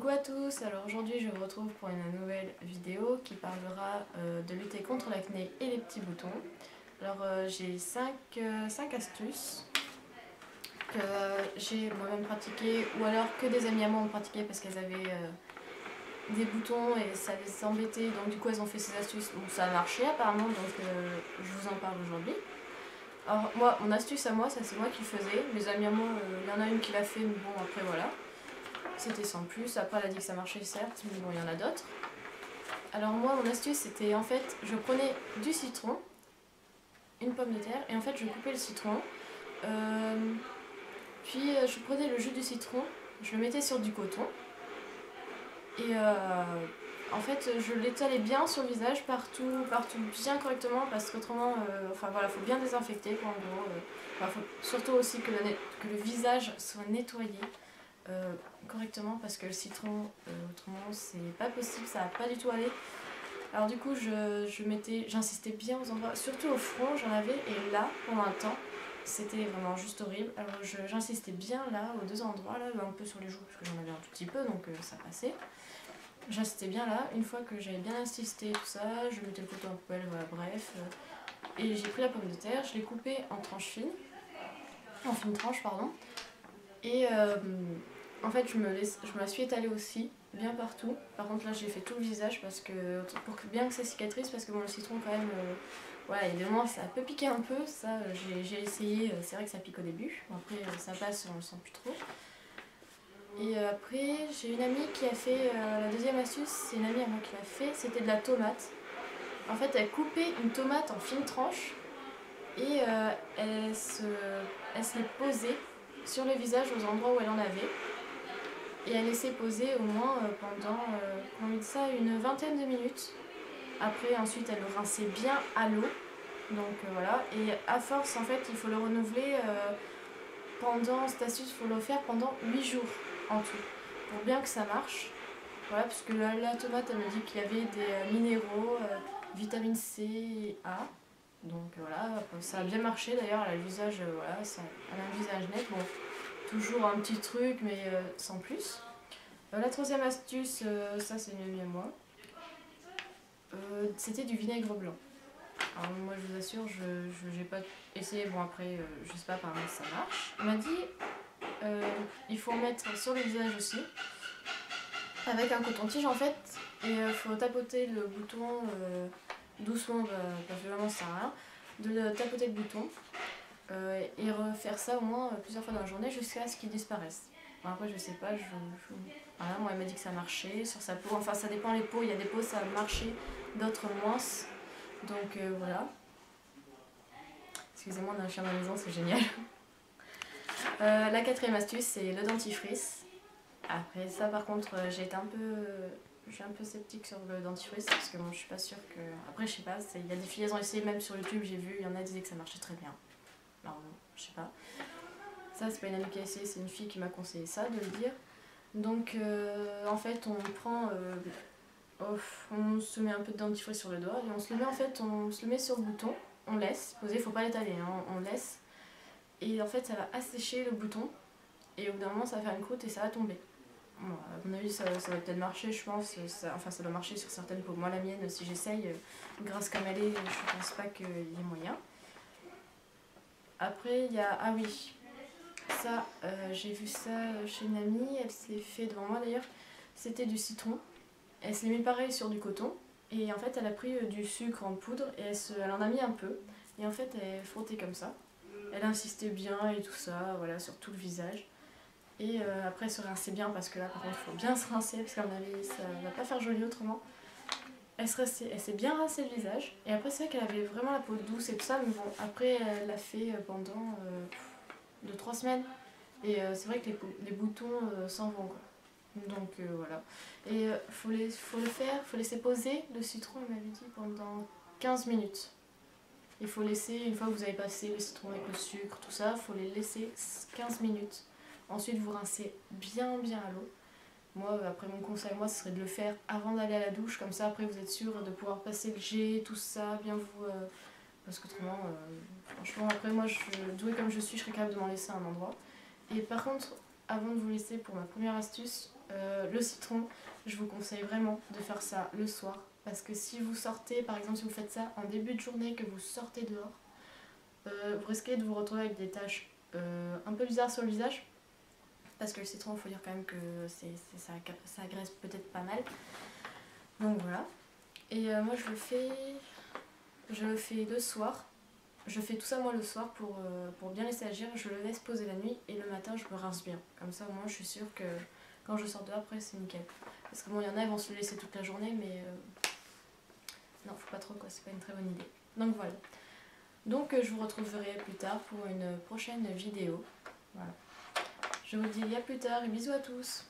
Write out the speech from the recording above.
Coucou à tous, alors aujourd'hui je vous retrouve pour une nouvelle vidéo qui parlera de lutter contre l'acné et les petits boutons. Alors j'ai 5 astuces que j'ai moi-même pratiquées ou alors que des amies à moi ont pratiquées parce qu'elles avaient des boutons et ça les embêtait, donc du coup elles ont fait ces astuces. Bon, ça a marché apparemment, donc je vous en parle aujourd'hui. Alors moi, mon astuce à moi, ça c'est moi qui le faisais. Mes amis à moi, il y en a une qui l'a fait, mais bon après voilà. C'était sans plus, après elle a dit que ça marchait certes, mais bon il y en a d'autres. Alors moi mon astuce c'était en fait, je prenais du citron, une pomme de terre, et en fait je coupais le citron, puis je prenais le jus du citron, je le mettais sur du coton, et en fait je l'étalais bien sur le visage, partout bien correctement, parce qu'autrement, enfin voilà, faut bien désinfecter quoi, en gros. Enfin, faut surtout aussi que le visage soit nettoyé. Correctement parce que le citron autrement c'est pas possible, ça va pas du tout aller. Alors du coup j'insistais bien aux endroits, surtout au front j'en avais, et là pendant un temps c'était vraiment juste horrible. Alors j'insistais bien là aux deux endroits, là un peu sur les joues parce que j'en avais un tout petit peu, donc ça passait. J'insistais bien là, une fois que j'avais bien insisté tout ça, je mettais le coton en poubelle, voilà, bref. Et j'ai pris la pomme de terre, je l'ai coupée en tranches fines, en fines tranches pardon, et en fait je me la suis étalée aussi, bien partout. Par contre là j'ai fait tout le visage parce que, pour que bien que ça cicatrise, parce que bon, le citron quand même, voilà, il y a des moments ça peut piquer un peu, ça j'ai essayé, c'est vrai que ça pique au début, après ça passe, on le sent plus trop. Et après j'ai une amie qui a fait, la deuxième astuce, c'est une amie à moi qui l'a fait, c'était de la tomate. En fait elle coupait une tomate en fines tranches et elle se les posait sur le visage aux endroits où elle en avait. Et elle laissait poser au moins pendant ça, une vingtaine de minutes. Après ensuite elle le rinçait bien à l'eau. Donc voilà, et à force en fait il faut le renouveler pendant, cette astuce il faut le faire pendant 8 jours en tout. Pour bien que ça marche. Voilà, parce que la tomate elle me dit qu'il y avait des minéraux, vitamine C et A. Donc voilà, ça a bien marché d'ailleurs, elle a le visage, voilà, elle a un visage net. Bon, toujours un petit truc mais sans plus. La troisième astuce, ça c'est une amie à moi, c'était du vinaigre blanc. Alors moi je vous assure, je n'ai pas essayé, bon après je sais pas apparemment ça marche. On m'a dit il faut en mettre sur le visage aussi, avec un coton-tige en fait, et il faut tapoter le bouton doucement, parce que vraiment ça sert à rien, de tapoter le bouton et refaire ça au moins plusieurs fois dans la journée jusqu'à ce qu'il disparaisse. Bon, après je sais pas, voilà, moi elle m'a dit que ça marchait sur sa peau, enfin ça dépend les peaux, il y a des peaux ça a marché, d'autres moins, donc voilà. Excusez-moi, on a un chien à la maison, c'est génial. La quatrième astuce c'est le dentifrice. Après ça par contre je suis un peu sceptique sur le dentifrice parce que bon, je suis pas sûre que... Après je sais pas, il y a des filles elles ont essayé, même sur YouTube j'ai vu, il y en a qui disaient que ça marchait très bien. Alors bon, je sais pas. Ça c'est pas une amie qui a essayé, c'est une fille qui m'a conseillé ça de le dire. Donc en fait on prend, on se met un peu de dentifrice sur le doigt et on se le met en fait, on se le met sur le bouton, on laisse poser, faut pas l'étaler, hein, on laisse. Et en fait ça va assécher le bouton et au bout d'un moment ça va faire une croûte et ça va tomber. Bon, à mon avis ça va peut-être marcher, je pense, enfin ça doit marcher sur certaines peaux. Moi la mienne, si j'essaye, grasse comme elle est, je pense pas qu'il y ait moyen. Après il y a, ah oui, ça, j'ai vu ça chez une amie, elle s'est fait devant moi d'ailleurs, c'était du citron. Elle s'est mis pareil sur du coton et en fait elle a pris du sucre en poudre et elle en a mis un peu et en fait elle frottait comme ça. Elle insistait bien et tout ça, voilà, sur tout le visage. Et après elle se rinçait bien parce que là par contre il faut bien se rincer parce qu'à mon avis ça va pas faire joli autrement. Elle s'est bien rincée le visage et après c'est vrai qu'elle avait vraiment la peau douce et tout ça, mais bon après elle l'a fait pendant 2-3 semaines et c'est vrai que les boutons s'en vont quoi. Donc voilà. Et faut laisser poser le citron, elle m'avait dit, pendant 15 minutes. Il faut laisser, une fois que vous avez passé le citron avec le sucre, tout ça, il faut les laisser 15 minutes. Ensuite vous rincez bien à l'eau. Moi après mon conseil moi ce serait de le faire avant d'aller à la douche, comme ça après vous êtes sûr de pouvoir passer le jet, tout ça, bien vous... parce qu'autrement, franchement après moi douée comme je suis, je serais capable de m'en laisser à un endroit. Et par contre, avant de vous laisser pour ma première astuce, Le citron, je vous conseille vraiment de faire ça le soir. Parce que si vous sortez, par exemple si vous faites ça en début de journée, que vous sortez dehors, vous risquez de vous retrouver avec des taches un peu bizarres sur le visage. Parce que le citron, il faut dire quand même que ça agresse peut-être pas mal. Donc voilà. Et moi je le fais le soir. Je fais tout ça moi le soir pour bien laisser agir. Je le laisse poser la nuit et le matin je me rince bien. Comme ça au moins je suis sûre que quand je sors dehors après c'est nickel. Parce que bon, il y en a, ils vont se le laisser toute la journée, mais non, faut pas trop quoi, c'est pas une très bonne idée. Donc voilà. Donc je vous retrouverai plus tard pour une prochaine vidéo. Voilà. Je vous dis à plus tard et bisous à tous.